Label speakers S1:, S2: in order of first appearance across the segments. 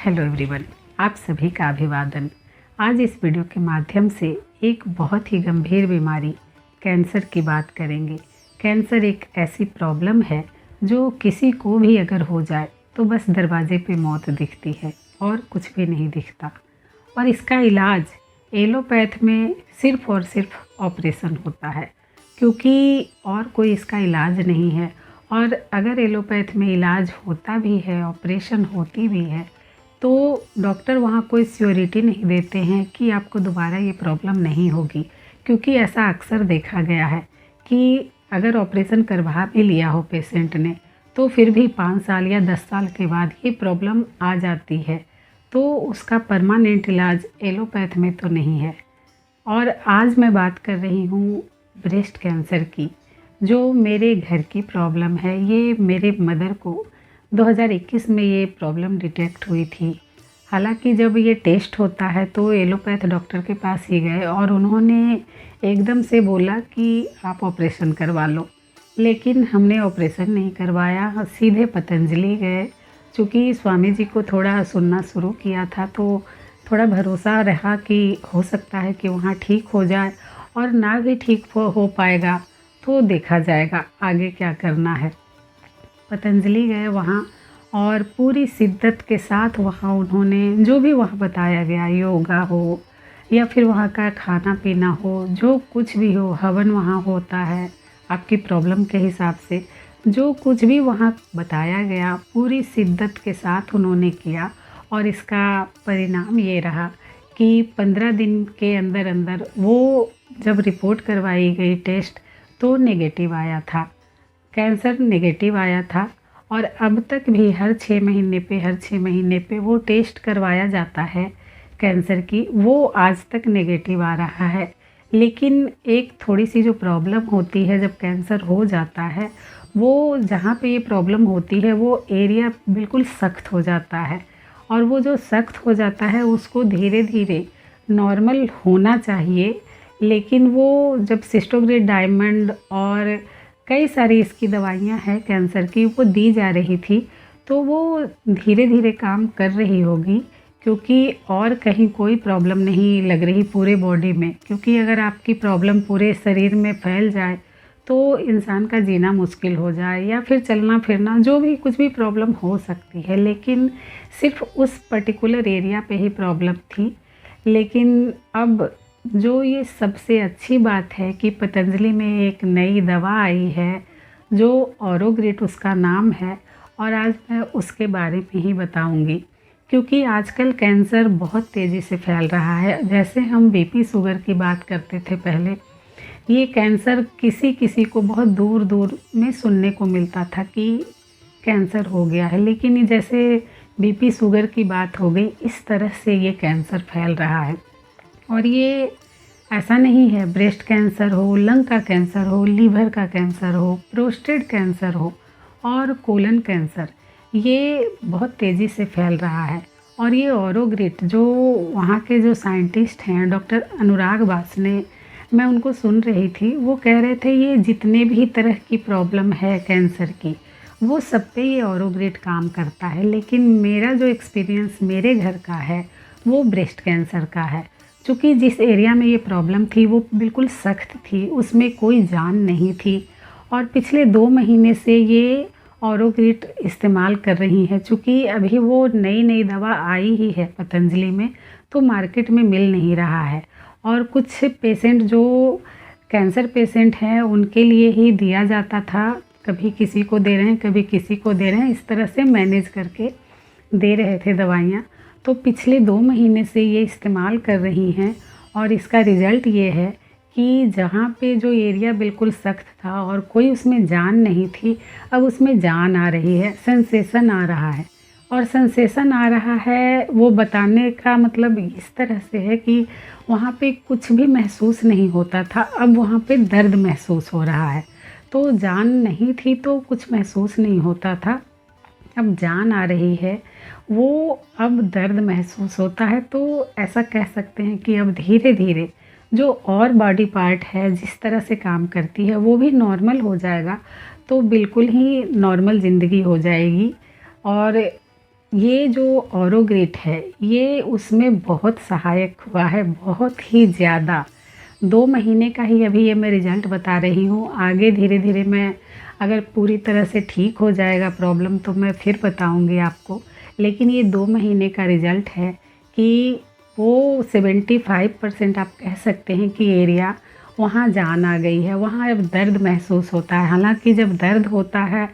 S1: Hello everyone, आप सभी का अभिवादन। आज इस वीडियो के माध्यम से एक बहुत ही गंभीर बीमारी कैंसर की बात करेंगे। कैंसर एक ऐसी प्रॉब्लम है जो किसी को भी अगर हो जाए तो बस दरवाजे पे मौत दिखती है और कुछ भी नहीं दिखता। और इसका इलाज एलोपैथ में सिर्फ़ और सिर्फ ऑपरेशन होता है, क्योंकि और कोई इसका इलाज नहीं है। और अगर एलोपैथ में इलाज होता भी है, ऑपरेशन होती भी है, तो डॉक्टर वहाँ कोई श्योरिटी नहीं देते हैं कि आपको दोबारा ये प्रॉब्लम नहीं होगी। क्योंकि ऐसा अक्सर देखा गया है कि अगर ऑपरेशन करवा भी लिया हो पेशेंट ने, तो फिर भी 5 साल या 10 साल के बाद ये प्रॉब्लम आ जाती है। तो उसका परमानेंट इलाज एलोपैथ में तो नहीं है। और आज मैं बात कर रही हूँ ब्रेस्ट कैंसर की, जो मेरे घर की प्रॉब्लम है। ये मेरे मदर को 2021 में ये प्रॉब्लम डिटेक्ट हुई थी। हालांकि जब ये टेस्ट होता है तो एलोपैथ डॉक्टर के पास ही गए और उन्होंने एकदम से बोला कि आप ऑपरेशन करवा लो, लेकिन हमने ऑपरेशन नहीं करवाया, सीधे पतंजलि गए। चूँकि स्वामी जी को थोड़ा सुनना शुरू किया था तो थोड़ा भरोसा रहा कि हो सकता है कि वहाँ ठीक हो जाए, और ना भी ठीक हो पाएगा तो देखा जाएगा आगे क्या करना है। पतंजलि गए वहाँ और पूरी शिद्दत के साथ वहाँ उन्होंने जो भी वहाँ बताया गया, योगा हो या फिर वहाँ का खाना पीना हो, जो कुछ भी हो, हवन वहाँ होता है आपकी प्रॉब्लम के हिसाब से, जो कुछ भी वहाँ बताया गया पूरी शिद्दत के साथ उन्होंने किया। और इसका परिणाम ये रहा कि 15 दिन के अंदर अंदर वो जब रिपोर्ट करवाई गई टेस्ट तो नेगेटिव आया था, कैंसर नेगेटिव आया था। और अब तक भी हर 6 महीने पे वो टेस्ट करवाया जाता है कैंसर की, वो आज तक नेगेटिव आ रहा है। लेकिन एक थोड़ी सी जो प्रॉब्लम होती है जब कैंसर हो जाता है, वो जहाँ पे ये प्रॉब्लम होती है वो एरिया बिल्कुल सख्त हो जाता है। और वो जो सख्त हो जाता है उसको धीरे धीरे नॉर्मल होना चाहिए, लेकिन वो जब सिस्टोग्रेड डायमंड और कई सारी इसकी दवाइयाँ हैं कैंसर की, वो दी जा रही थी, तो वो धीरे धीरे काम कर रही होगी, क्योंकि और कहीं कोई प्रॉब्लम नहीं लग रही पूरे बॉडी में। क्योंकि अगर आपकी प्रॉब्लम पूरे शरीर में फैल जाए तो इंसान का जीना मुश्किल हो जाए, या फिर चलना फिरना, जो भी कुछ भी प्रॉब्लम हो सकती है। लेकिन सिर्फ उस पर्टिकुलर एरिया पे ही प्रॉब्लम थी। लेकिन अब जो ये सबसे अच्छी बात है कि पतंजलि में एक नई दवा आई है जो ऑरोग्रिट उसका नाम है, और आज मैं उसके बारे में ही बताऊंगी। क्योंकि आजकल कैंसर बहुत तेज़ी से फैल रहा है। जैसे हम बीपी शुगर की बात करते थे पहले, ये कैंसर किसी किसी को बहुत दूर दूर में सुनने को मिलता था कि कैंसर हो गया है, लेकिन जैसे बीपी शुगर की बात हो गई, इस तरह से ये कैंसर फैल रहा है। और ये ऐसा नहीं है, ब्रेस्ट कैंसर हो, लंग का कैंसर हो, लीवर का कैंसर हो, प्रोस्टेट कैंसर हो और कोलन कैंसर, ये बहुत तेज़ी से फैल रहा है। और ये ऑरोग्रिट जो वहाँ के जो साइंटिस्ट हैं, डॉक्टर अनुराग वासने, मैं उनको सुन रही थी, वो कह रहे थे ये जितने भी तरह की प्रॉब्लम है कैंसर की, वो सब पे ये ऑरोग्रिट काम करता है। लेकिन मेरा जो एक्सपीरियंस मेरे घर का है वो ब्रेस्ट कैंसर का है। चूँकि जिस एरिया में ये प्रॉब्लम थी वो बिल्कुल सख्त थी, उसमें कोई जान नहीं थी। और पिछले 2 महीने से ये ऑरोग्रिट इस्तेमाल कर रही हैं। चूँकि अभी वो नई दवा आई ही है पतंजलि में, तो मार्केट में मिल नहीं रहा है। और कुछ पेशेंट जो कैंसर पेशेंट हैं उनके लिए ही दिया जाता था, कभी किसी को दे रहे हैं, कभी किसी को दे रहे हैं, इस तरह से मैनेज करके दे रहे थे दवाइयाँ। तो पिछले 2 महीने से ये इस्तेमाल कर रही हैं, और इसका रिज़ल्ट ये है कि जहाँ पे जो एरिया बिल्कुल सख्त था और कोई उसमें जान नहीं थी, अब उसमें जान आ रही है, सेंसेशन आ रहा है। और सेंसेशन आ रहा है वो बताने का मतलब इस तरह से है कि वहाँ पे कुछ भी महसूस नहीं होता था, अब वहाँ पे दर्द महसूस हो रहा है। तो जान नहीं थी तो कुछ महसूस नहीं होता था, अब जान आ रही है, वो अब दर्द महसूस होता है। तो ऐसा कह सकते हैं कि अब धीरे धीरे जो और बॉडी पार्ट है जिस तरह से काम करती है वो भी नॉर्मल हो जाएगा, तो बिल्कुल ही नॉर्मल ज़िंदगी हो जाएगी। और ये जो ऑरोग्रेट है ये उसमें बहुत सहायक हुआ है, बहुत ही ज़्यादा। 2 महीने का ही अभी ये मैं रिज़ल्ट बता रही हूँ। आगे धीरे धीरे मैं अगर पूरी तरह से ठीक हो जाएगा प्रॉब्लम तो मैं फिर बताऊँगी आपको। लेकिन ये 2 महीने का रिज़ल्ट है कि वो 75% आप कह सकते हैं कि एरिया वहाँ जान आ गई है, वहाँ अब दर्द महसूस होता है। हालांकि जब दर्द होता है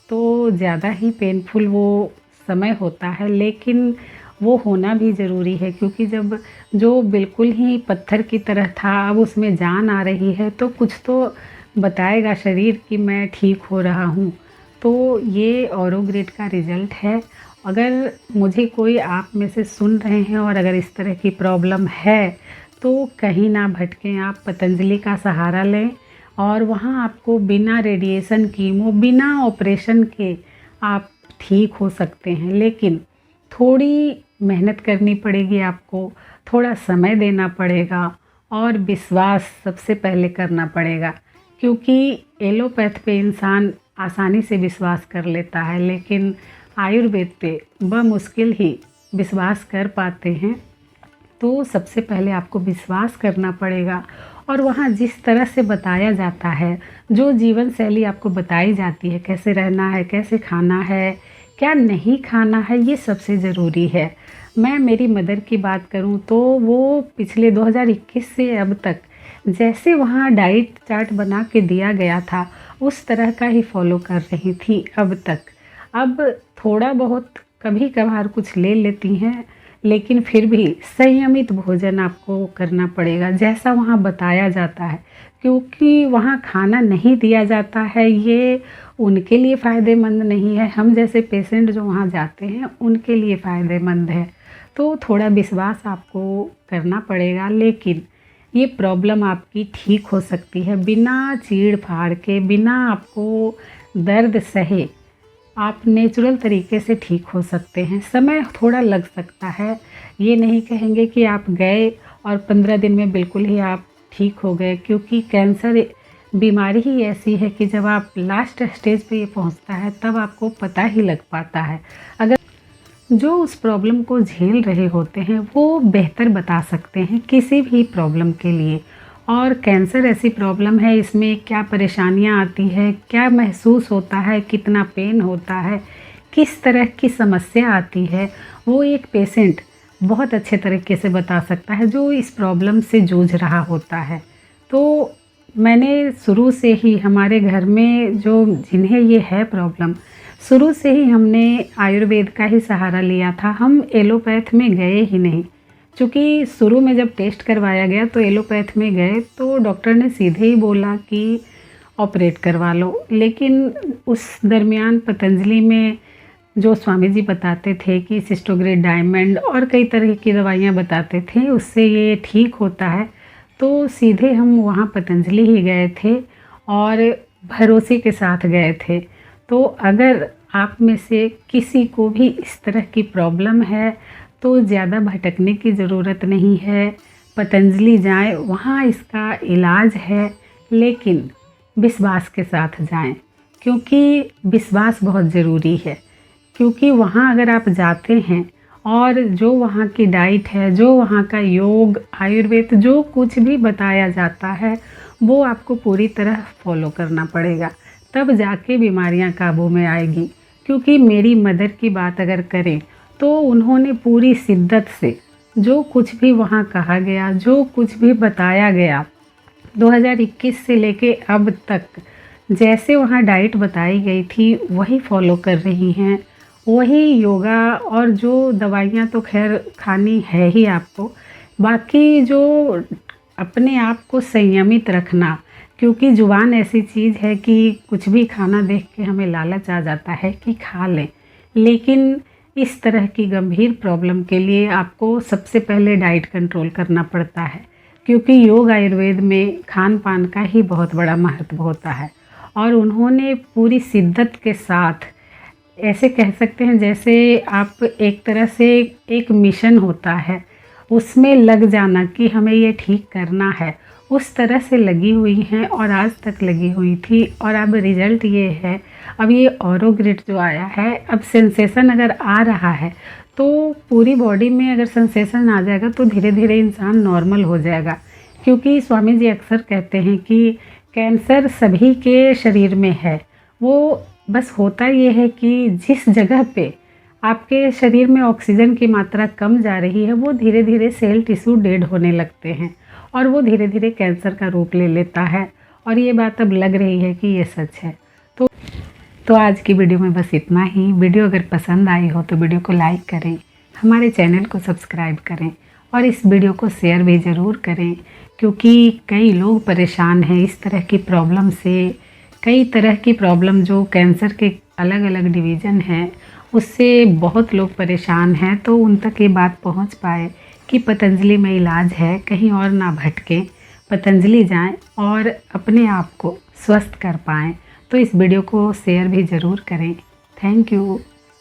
S1: तो ज़्यादा ही पेनफुल वो समय होता है, लेकिन वो होना भी ज़रूरी है क्योंकि जब जो बिल्कुल ही पत्थर की तरह था अब उसमें जान आ रही है तो कुछ तो बताएगा शरीर कि मैं ठीक हो रहा हूँ। तो ये ऑरोग्रेट का रिज़ल्ट है। अगर मुझे कोई आप में से सुन रहे हैं और अगर इस तरह की प्रॉब्लम है तो कहीं ना भटकें, आप पतंजलि का सहारा लें और वहाँ आपको बिना रेडिएशन, कीमो, बिना ऑपरेशन के आप ठीक हो सकते हैं। लेकिन थोड़ी मेहनत करनी पड़ेगी आपको, थोड़ा समय देना पड़ेगा और विश्वास सबसे पहले करना पड़ेगा क्योंकि एलोपैथ पे इंसान आसानी से विश्वास कर लेता है लेकिन आयुर्वेद पे बमुश्किल ही विश्वास कर पाते हैं। तो सबसे पहले आपको विश्वास करना पड़ेगा और वहाँ जिस तरह से बताया जाता है, जो जीवन शैली आपको बताई जाती है, कैसे रहना है, कैसे खाना है, क्या नहीं खाना है, ये सबसे ज़रूरी है। मैं मेरी मदर की बात करूँ तो वो पिछले 2021 से अब तक जैसे वहाँ डाइट चार्ट बना के दिया गया था उस तरह का ही फॉलो कर रही थी अब तक। अब थोड़ा बहुत कभी कभार कुछ ले लेती हैं लेकिन फिर भी संयमित भोजन आपको करना पड़ेगा जैसा वहाँ बताया जाता है क्योंकि वहाँ खाना नहीं दिया जाता है, ये उनके लिए फ़ायदेमंद नहीं है। हम जैसे पेशेंट जो वहाँ जाते हैं उनके लिए फ़ायदेमंद है। तो थोड़ा विश्वास आपको करना पड़ेगा लेकिन ये प्रॉब्लम आपकी ठीक हो सकती है बिना चीड़ फाड़ के, बिना आपको दर्द सहे आप नेचुरल तरीके से ठीक हो सकते हैं। समय थोड़ा लग सकता है, ये नहीं कहेंगे कि आप गए और 15 दिन में बिल्कुल ही आप ठीक हो गए क्योंकि कैंसर बीमारी ही ऐसी है कि जब आप लास्ट स्टेज पे ये पहुंचता है तब आपको पता ही लग पाता है। अगर जो उस प्रॉब्लम को झेल रहे होते हैं वो बेहतर बता सकते हैं किसी भी प्रॉब्लम के लिए। और कैंसर ऐसी प्रॉब्लम है, इसमें क्या परेशानियां आती है, क्या महसूस होता है, कितना पेन होता है, किस तरह की समस्या आती है, वो एक पेशेंट बहुत अच्छे तरीके से बता सकता है जो इस प्रॉब्लम से जूझ रहा होता है। तो मैंने शुरू से ही हमारे घर में जो जिन्हें ये है प्रॉब्लम, शुरू से ही हमने आयुर्वेद का ही सहारा लिया था। हम एलोपैथ में गए ही नहीं क्योंकि शुरू में जब टेस्ट करवाया गया तो एलोपैथ में गए तो डॉक्टर ने सीधे ही बोला कि ऑपरेट करवा लो। लेकिन उस दरमियान पतंजलि में जो स्वामी जी बताते थे कि सिस्टोग्रेट डायमंड और कई तरह की दवाइयाँ बताते थे उससे ये ठीक होता है, तो सीधे हम वहाँ पतंजलि ही गए थे और भरोसे के साथ गए थे। तो अगर आप में से किसी को भी इस तरह की प्रॉब्लम है तो ज़्यादा भटकने की ज़रूरत नहीं है, पतंजलि जाएं, वहाँ इसका इलाज है लेकिन विश्वास के साथ जाएं क्योंकि विश्वास बहुत ज़रूरी है। क्योंकि वहाँ अगर आप जाते हैं और जो वहाँ की डाइट है, जो वहाँ का योग, आयुर्वेद, जो कुछ भी बताया जाता है वो आपको पूरी तरह फॉलो करना पड़ेगा, तब जाके बीमारियाँ काबू में आएगी। क्योंकि मेरी मदर की बात अगर करें तो उन्होंने पूरी शिद्दत से जो कुछ भी वहाँ कहा गया, जो कुछ भी बताया गया 2021 से लेके अब तक जैसे वहाँ डाइट बताई गई थी वही फॉलो कर रही हैं, वही योगा और जो दवाइयाँ तो खैर खानी है ही आपको, बाकी जो अपने आप को संयमित रखना, क्योंकि ज़ुबान ऐसी चीज़ है कि कुछ भी खाना देख के हमें लालच आ जाता है कि खा लें। लेकिन इस तरह की गंभीर प्रॉब्लम के लिए आपको सबसे पहले डाइट कंट्रोल करना पड़ता है क्योंकि योग आयुर्वेद में खान पान का ही बहुत बड़ा महत्व होता है। और उन्होंने पूरी शिद्दत के साथ, ऐसे कह सकते हैं जैसे आप एक तरह से एक मिशन होता है उसमें लग जाना कि हमें ये ठीक करना है, उस तरह से लगी हुई हैं और आज तक लगी हुई थी। और अब रिज़ल्ट ये है, अब ये ऑरोग्रिड जो आया है, अब सेंसेशन अगर आ रहा है तो पूरी बॉडी में अगर सेंसेशन आ जाएगा तो धीरे धीरे इंसान नॉर्मल हो जाएगा। क्योंकि स्वामी जी अक्सर कहते हैं कि कैंसर सभी के शरीर में है, वो बस होता ये है कि जिस जगह पे आपके शरीर में ऑक्सीजन की मात्रा कम जा रही है वो धीरे धीरे सेल टिश्यू डेड होने लगते हैं और वो धीरे धीरे कैंसर का रूप ले लेता है। और ये बात अब लग रही है कि ये सच है। तो आज की वीडियो में बस इतना ही। वीडियो अगर पसंद आई हो तो वीडियो को लाइक करें, हमारे चैनल को सब्सक्राइब करें और इस वीडियो को शेयर भी ज़रूर करें, क्योंकि कई लोग परेशान हैं इस तरह की प्रॉब्लम से। कई तरह की प्रॉब्लम जो कैंसर के अलग अलग डिवीज़न हैं उससे बहुत लोग परेशान हैं, तो उन तक ये बात पहुंच पाए कि पतंजलि में इलाज है, कहीं और ना भटकें, पतंजलि जाएं और अपने आप को स्वस्थ कर पाएँ। तो इस वीडियो को शेयर भी ज़रूर करें। Thank you.